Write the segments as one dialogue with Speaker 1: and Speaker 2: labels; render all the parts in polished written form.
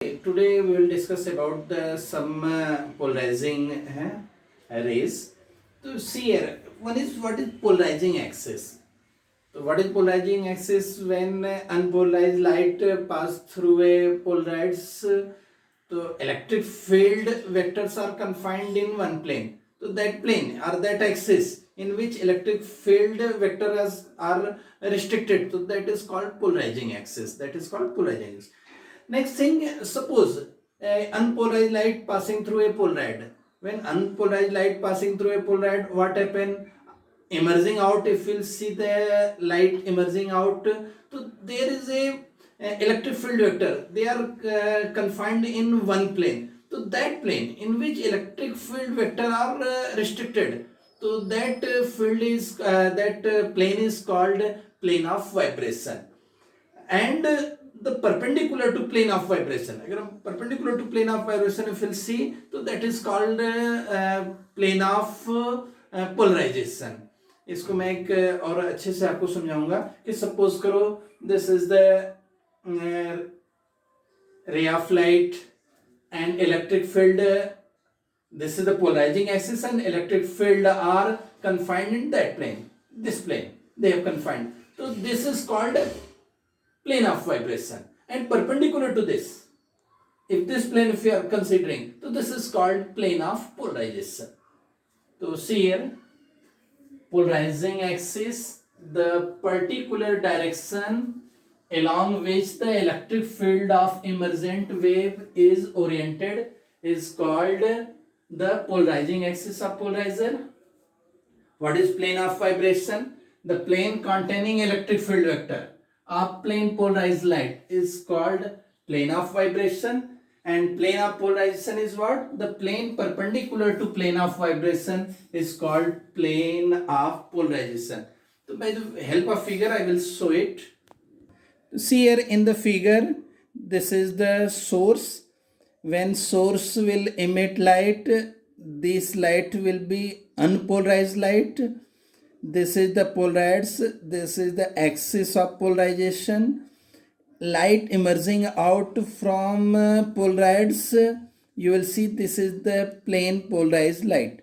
Speaker 1: Today we will discuss about some polarizing rays. So see here, one is what is polarizing axis. So what is polarizing axis? When unpolarized light pass through a polarized, so electric field vectors are confined in one plane. So that plane or that axis in which electric field vectors are restricted. So that is called polarizing axis. That is called polarizing axis. Next thing, suppose unpolarized light passing through a polaroid. When unpolarized light passing through a polaroid, what happen? Emerging out, if you'll see the light emerging out, so there is a electric field vector. They are confined in one plane. So that plane in which electric field vector are restricted. So that plane is called plane of vibration. And the perpendicular to plane of vibration, अगर हम perpendicular to plane of vibration if we'll see, तो that is called plane of polarization. इसको मैं एक और अच्छे से आपको समझाऊंगा कि सपोज करो this is the ray of light and electric field, this is the polarizing axis and electric field are confined in that plane, this plane they have confined. So this is called plane of vibration, and perpendicular to this, if this plane if you are considering, so this is called plane of polarization. So see here, polarizing axis, the particular direction along which the electric field of emergent wave is oriented is called the polarizing axis of polarizer. What is plane of vibration? The plane containing electric field vector of plane polarized light is called plane of vibration, and plane of polarization is what? The plane perpendicular to plane of vibration is called plane of polarization. So by the help of figure I will show it. See here in the figure, this is the source. When source will emit light, this light will be unpolarized light. This is the polarized, this is the axis of polarization. Light emerging out from polarized, you will see this is the plane polarized light.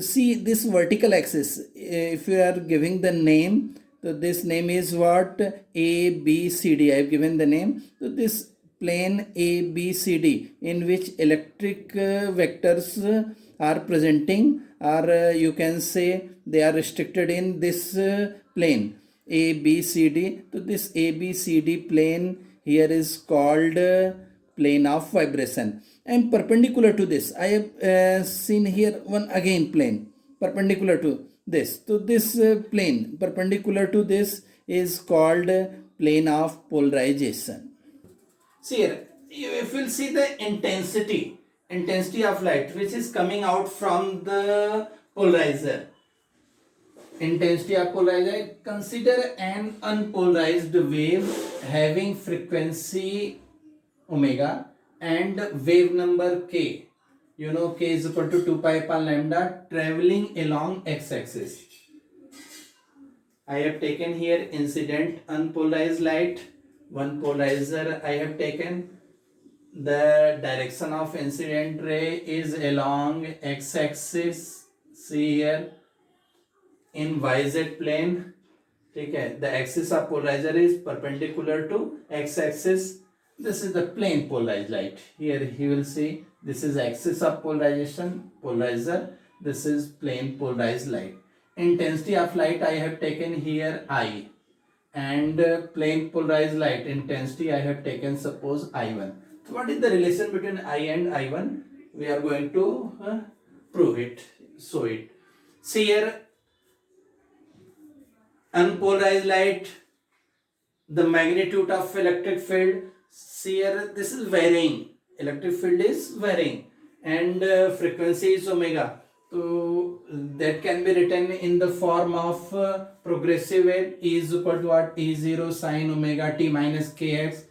Speaker 1: See this vertical axis, if you are giving the name, so this name is what? A, B, C, D. I have given the name. So this plane A, B, C, D in which electric vectors are presenting, or you can say they are restricted in this plane A, B, C, D. So this A, B, C, D plane here is called plane of vibration. And perpendicular to this, I have seen here one again plane perpendicular to this. So this plane perpendicular to this is called plane of polarization. See here, if you will see the intensity of light which is coming out from the polarizer. Intensity of polarizer, consider an unpolarized wave having frequency omega and wave number k. You know k is equal to 2 pi upon lambda, traveling along x-axis. I have taken here incident unpolarized light, one polarizer I have taken. The direction of incident ray is along x-axis. See here in yz plane. Okay, the axis of polarizer is perpendicular to x-axis. This is the plane polarized light. Here you will see this is axis of polarization, polarizer. This is plane polarized light. Intensity of light I have taken here I, and plane polarized light intensity I have taken suppose I1. So what is the relation between I and I1? We are going to prove it, show it. See here, unpolarized light, the magnitude of electric field. See here, this is varying. Electric field is varying, and frequency is omega. So that can be written in the form of progressive wave. E is equal to what? E0 sine omega t minus kx.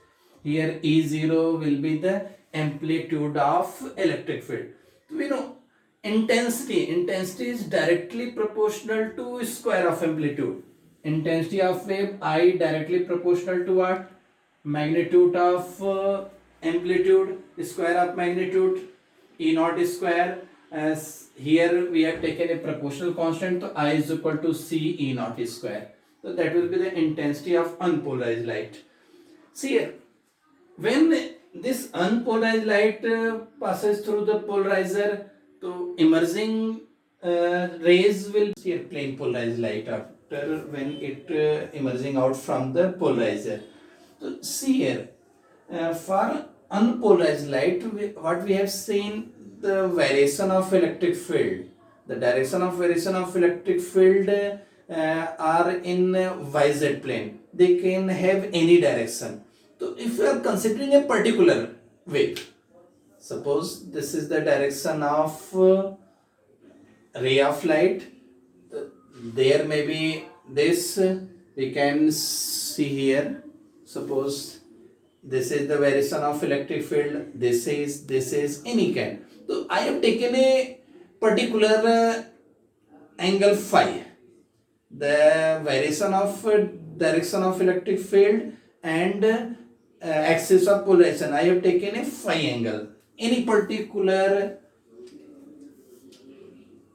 Speaker 1: Here E0 will be the amplitude of electric field. We know intensity is directly proportional to square of amplitude. Intensity of wave I directly proportional to what? Magnitude of amplitude, square of magnitude, E naught square. As here we have taken a proportional constant, so I is equal to C E naught square. So that will be the intensity of unpolarized light. See here, when this unpolarized light passes through the polarizer, so emerging rays will here plane polarized light after when it emerging out from the polarizer. So see here, for unpolarized light, what we have seen, the variation of electric field, the direction of variation of electric field are in YZ plane. They can have any direction. So if you are considering a particular wave, suppose this is the direction of ray of light, there may be this, we can see here, suppose this is the variation of electric field, this is any kind. So I have taken a particular angle phi, the variation of direction of electric field and axis of polarization. I have taken a phi angle. Any particular,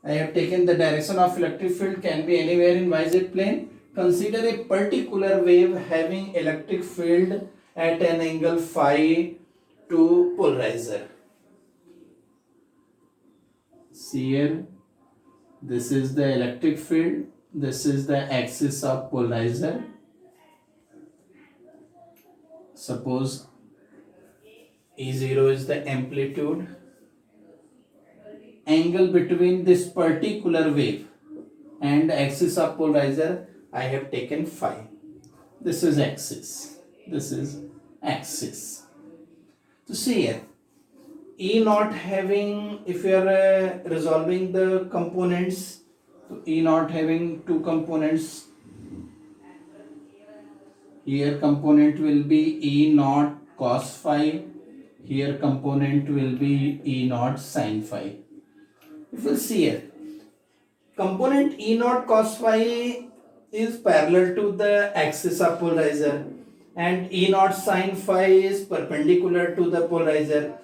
Speaker 1: I have taken the direction of electric field can be anywhere in YZ plane. Consider a particular wave having electric field at an angle phi to polarizer. See here, this is the electric field, this is the axis of polarizer. Suppose E0 is the amplitude. Angle between this particular wave and axis of polarizer, I have taken phi. This is axis. This is axis. So see here, E naught having, if you are resolving the components, so E naught having two components. Here component will be E naught cos phi. Here component will be E naught sin phi. If you see here, component E naught cos phi is parallel to the axis of polarizer and E naught sin phi is perpendicular to the polarizer.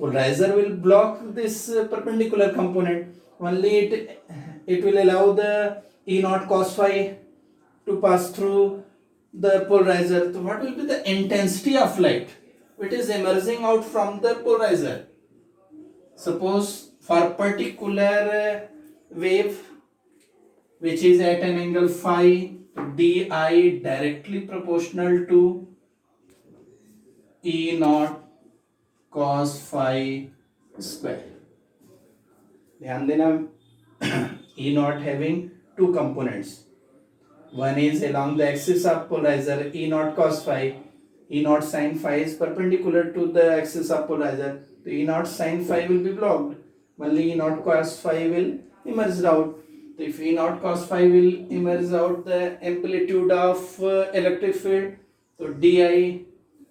Speaker 1: Polarizer will block this perpendicular component. Only it will allow the E naught cos phi to pass through the polarizer. So what will be the intensity of light which is emerging out from the polarizer? Suppose for particular wave which is at an angle phi, di directly proportional to E naught cos phi square. ध्यान देना, E naught having two components. One is along the axis of polarizer, E naught cos phi. E naught sin phi is perpendicular to the axis of polarizer. So E naught sin phi will be blocked. Only E naught cos phi will emerge out. So if E naught cos phi will emerge out the amplitude of electric field, so di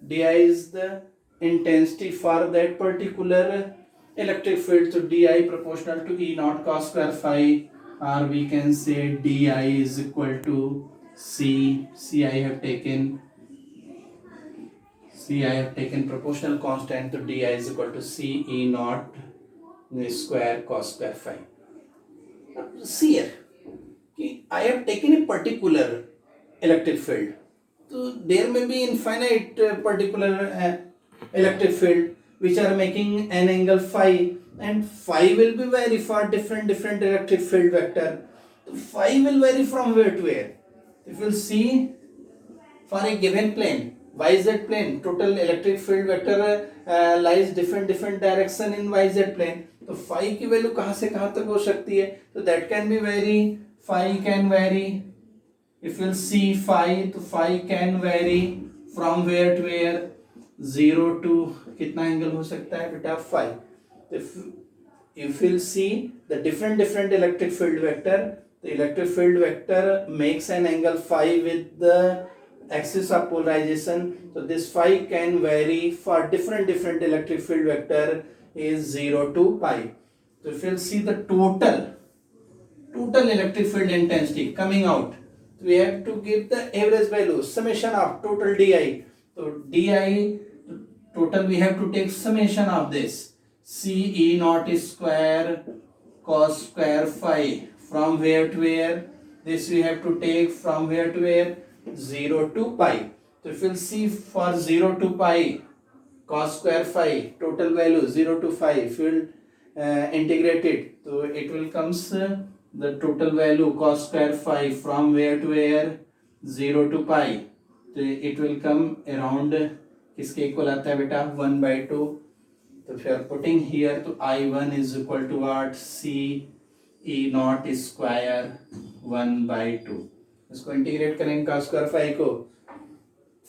Speaker 1: is the intensity for that particular electric field. So di proportional to E naught cos square phi, or we can say di is equal to C. I have taken proportional constant, so di is equal to C E naught square cos square phi. See here, I have taken a particular electric field. So there may be infinite particular electric field which are making an angle phi, and phi will be vary for different electric field vector. So phi will vary from where to where. If you will see, for a given plane, YZ plane, total electric field vector lies different direction in YZ plane. तो phi की value कहाँ से कहाँ तक हो सकती है? तो that can be vary. Phi can vary. If you'll see phi, तो phi can vary from where to where? 0 to कितना एंगल हो सकता है बेटा? phi. If you'll see the different electric field vector, the electric field vector makes an angle phi with the axis of polarization. So this phi can vary for different electric field vector is 0 to pi. So if you'll see the total electric field intensity coming out, so we have to give the average value, summation of total di. So di total we have to take summation of this. C E naught square cos square phi from where to where? This we have to take from where to where? 0 to pi. So if we'll see for 0 to pi cos square phi total value 0 to 5, if we'll integrate it, so it will comes the total value cos square phi from where to where? 0 to pi. तो it will come around किसके equal आता है बेटा 1/2. तो फिर putting here तो I1 is equal to what C E naught square 1/2. इसको integrate करेंगे cos स्क्वायर फाई को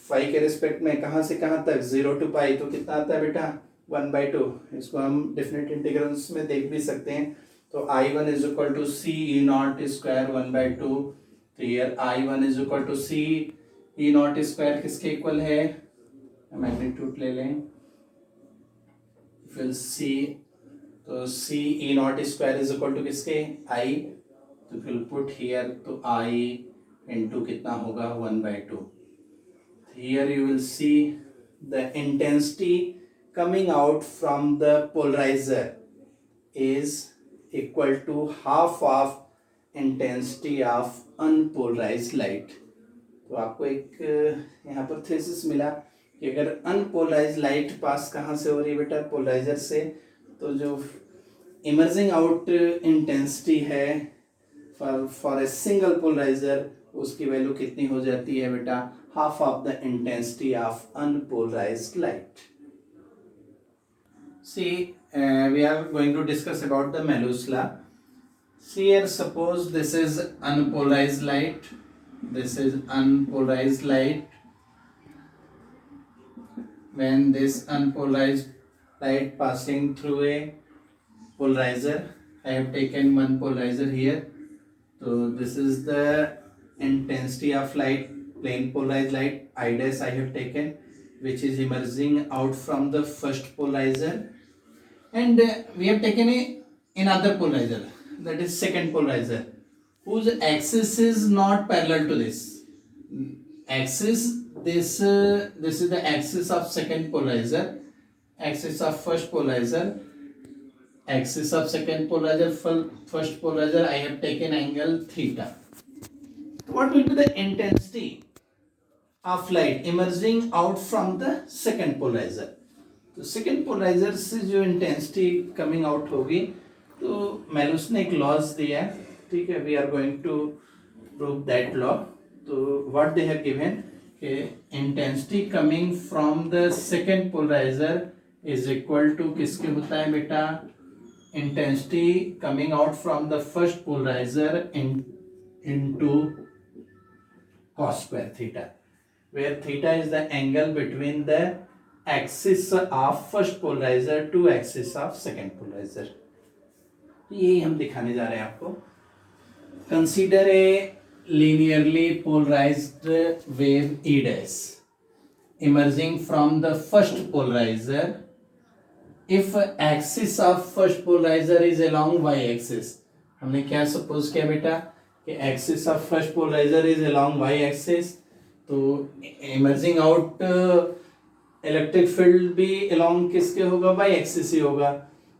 Speaker 1: फाई के रिस्पेक्ट में कहाँ से कहाँ तक 0 to पाई तो कितना आता है बेटा 1/2. इसको हम डेफिनेट इंटीग्रल्स में देख भी सकते हैं. तो I1 is equal to C E naught square 1/2. तो here I1 is equal to C E naught square किसके इक्वल है? मैग्नीट्यूड ले लें. फिर C तो C E naught square is equal to किसके I. तो फिर पुट हियर तो I इंटू कितना होगा 1/2. Here you will see the intensity coming out from the polarizer is equal to half of intensity of unpolarized light. तो आपको एक यहाँ पर थ्रेसिस मिला कि अगर अनपोलराइज लाइट पास कहाँ से हो रही है बेटा पोलराइजर से, तो जो इमर्जिंग आउट इंटेंसिटी है फॉर ए सिंगल पोलराइजर उसकी वैल्यू कितनी हो जाती है बेटा half of the intensity of unpolarized light. See, we are going to discuss about the Malus law. See here, suppose this is unpolarized light. This is unpolarized light. When this unpolarized light passing through a polarizer, I have taken one polarizer here. So this is the intensity of light. Plane polarized light I dash I have taken, which is emerging out from the first polarizer, and we have taken another polarizer, that is second polarizer, whose axis is not parallel to this axis. This is the axis of second polarizer, axis of first polarizer, axis of second polarizer. First polarizer I have taken angle theta. What will be the intensity of light emerging out from the second polarizer? तो second polarizer से जो intensity coming out होगी, तो मेलुस ने एक laws दिया है, ठीक है. we are going to prove that law. तो what they have given कि intensity coming from the second polarizer is equal to किसके होता है बेटा intensity coming out from the first polarizer into cos square theta, where theta is the angle between the axis of first polarizer to axis of second polarizer. यही हम दिखाने जा रहे हैं आपको. Consider a linearly polarized wave E dash emerging from the first polarizer. If axis of first polarizer is along y axis, हमने क्या suppose किया बेटा कि axis of first polariser is along Y axis, तो इमर्जिंग आउट इलेक्ट्रिक फील्ड भी along किसके होगा Y axis ही होगा.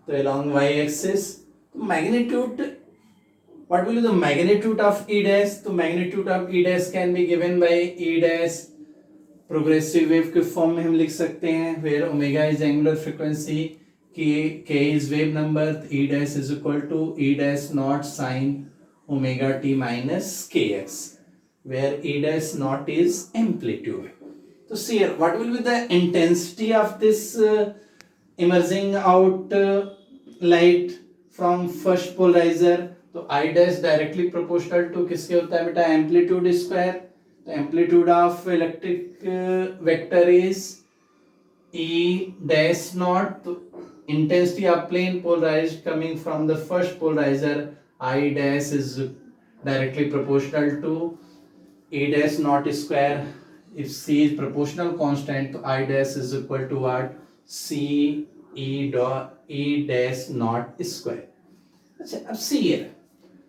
Speaker 1: तो along Y axis magnitude what will be the magnitude of E dash. So magnitude of E dash can be given by E dash progressive wave के form में हम लिख सकते हैं, where omega is angular frequency, k is wave number, E dash is equal to E dash naught sin omega t minus kx, where E dash naught is amplitude. So see here, what will be the intensity of this emerging out light from first polarizer? तो I dash directly proportional to किसके होता है बेटा amplitude square. तो amplitude of electric vector is E dash naught. तो intensity of plane polarized coming from the first polarizer I dash is directly proportional to E dash naught square. If C is proportional constant, तो I dash is equal to what? C E dash naught square. अच्छा, अब see here.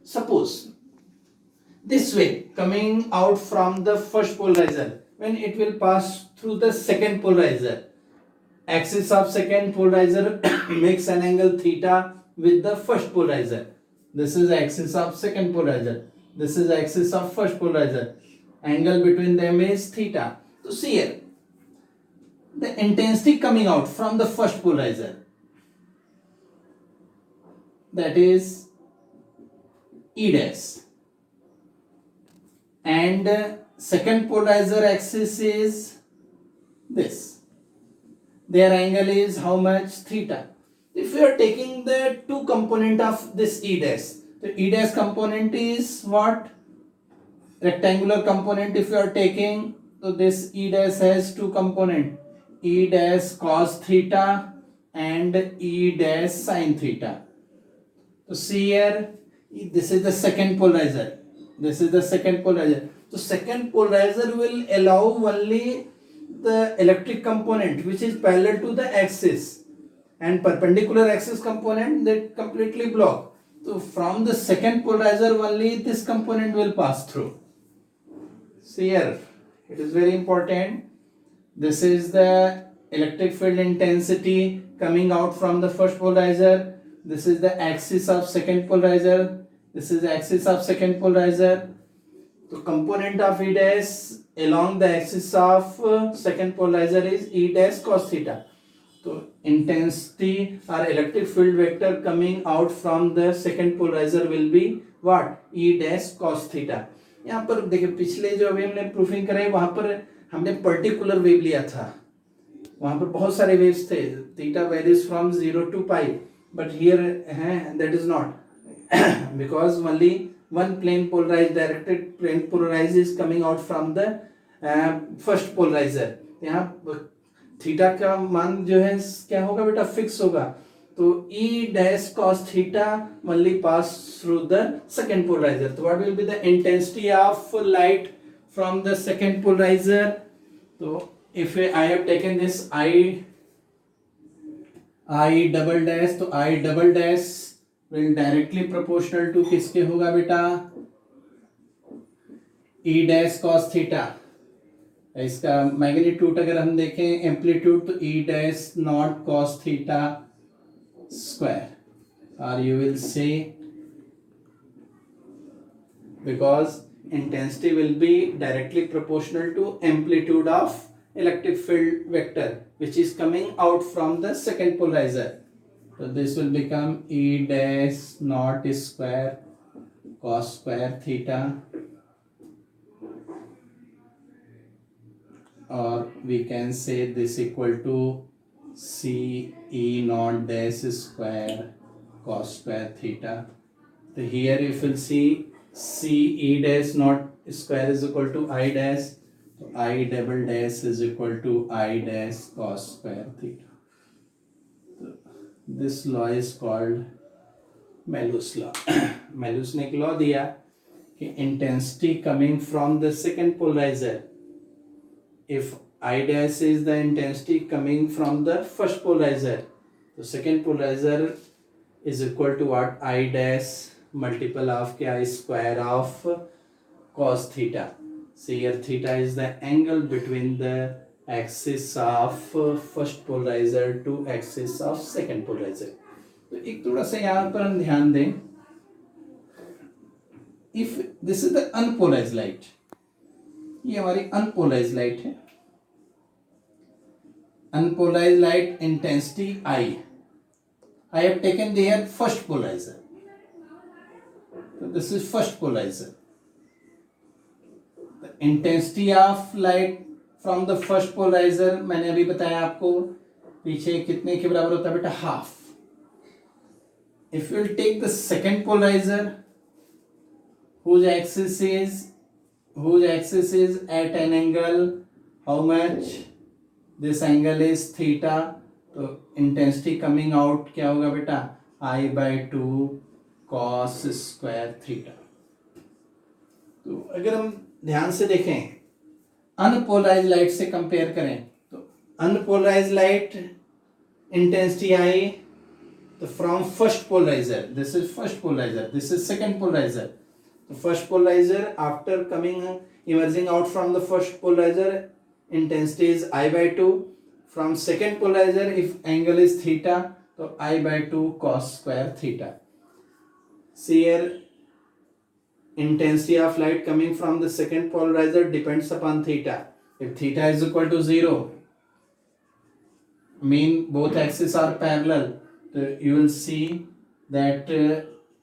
Speaker 1: Suppose this wave coming out from the first polarizer, when it will pass through the second polarizer, axis of second polarizer makes an angle theta with the first polarizer. This is axis of second polarizer. This is axis of first polarizer. Angle between them is theta. So see here, the intensity coming out from the first polarizer, that is E dash, and second polarizer axis is this. Their angle is how much? Theta. If we are taking the two component of this E dash, the E dash component is what? Rectangular component. If you are taking, so this E dash has two component, E dash cos theta and E dash sin theta. So see here, this is the second polarizer. This is the second polarizer. So second polarizer will allow only the electric component which is parallel to the axis, and perpendicular axis component that completely block. So from the second polarizer only this component will pass through. See here, it is very important. This is the electric field intensity coming out from the first polarizer. This is the axis of second polarizer. This is the axis of second polarizer. So component of E dash along the axis of second polarizer is E dash cos theta. So intensity or electric field vector coming out from the second polarizer will be what? E dash cos theta. यहाँ पर देखिए, पिछले जो अभी हमने proofing कराई वहां पर हमने पर्टिकुलर वेव लिया था, वहां पर बहुत सारे वेव्स थे, theta varies from 0 to pi, but here that is not because only one plane polarized, directed plane polarized is coming out from the first polarizer. यहाँ थीटा का मान जो है क्या होगा बेटा? फिक्स होगा. तो E dash cos theta only pass through the second polarizer. So what will be the intensity of light from the second polarizer? So if I have taken this I double dash, तो I double dash will directly proportional to किसके होगा बेटा? E dash cos theta. इसका magnitude अगर हम देखें amplitude, तो E dash not cos theta square, or you will say, because intensity will be directly proportional to amplitude of electric field vector which is coming out from the second polarizer. So this will become E dash naught square cos square theta, or we can say this equal to C E naught dash square cos square theta. So here if you will see, C E dash naught square is equal to I dash, so I double dash is equal to I dash cos square theta. So this law is called Malus law. Malus ने एक law दिया कि intensity coming from the second polariser, if I dash is the intensity coming from the first polarizer, the second polarizer is equal to what? I dash multiple of I square of cos theta. See here, theta is the angle between the axis of first polarizer to axis of second polarizer. तो एक थोड़ा सा यहाँ पर हम ध्यान दें, if this is the unpolarized light, ये हमारी unpolarized light है, unpolarized light intensity I have taken there first polarizer. So this is first polarizer. The intensity of light from the first polarizer मैंने अभी बताया आपको पीछे कितने के बराबर होता है बेटा? Half. If you will take the second polarizer whose axis is at an angle how much? This angle is theta, तो intensity coming out क्या होगा बेटा? I by 2 cos square theta. तो अगर हम ध्यान से देखें, अनपोलराइज्ड लाइट से कंपेयर करें, तो अनपोलराइज्ड लाइट इंटेंसिटी I, तो from first polariser, this is first polariser, this is second polariser. तो first polariser after coming emerging out from the first polarizer, intensity is I by 2. from second polarizer, if angle is theta, so I by 2 cos square theta. See here, intensity of light coming from the second polarizer depends upon theta. If theta is equal to 0, mean both axes are parallel, so you will see that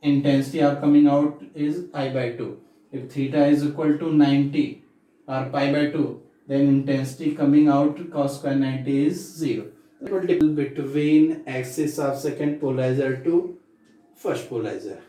Speaker 1: intensity of coming out is I by 2. If theta is equal to 90 or pi by 2, then intensity coming out cos square 90 is 0. It will depend between axis of second polarizer to first polarizer.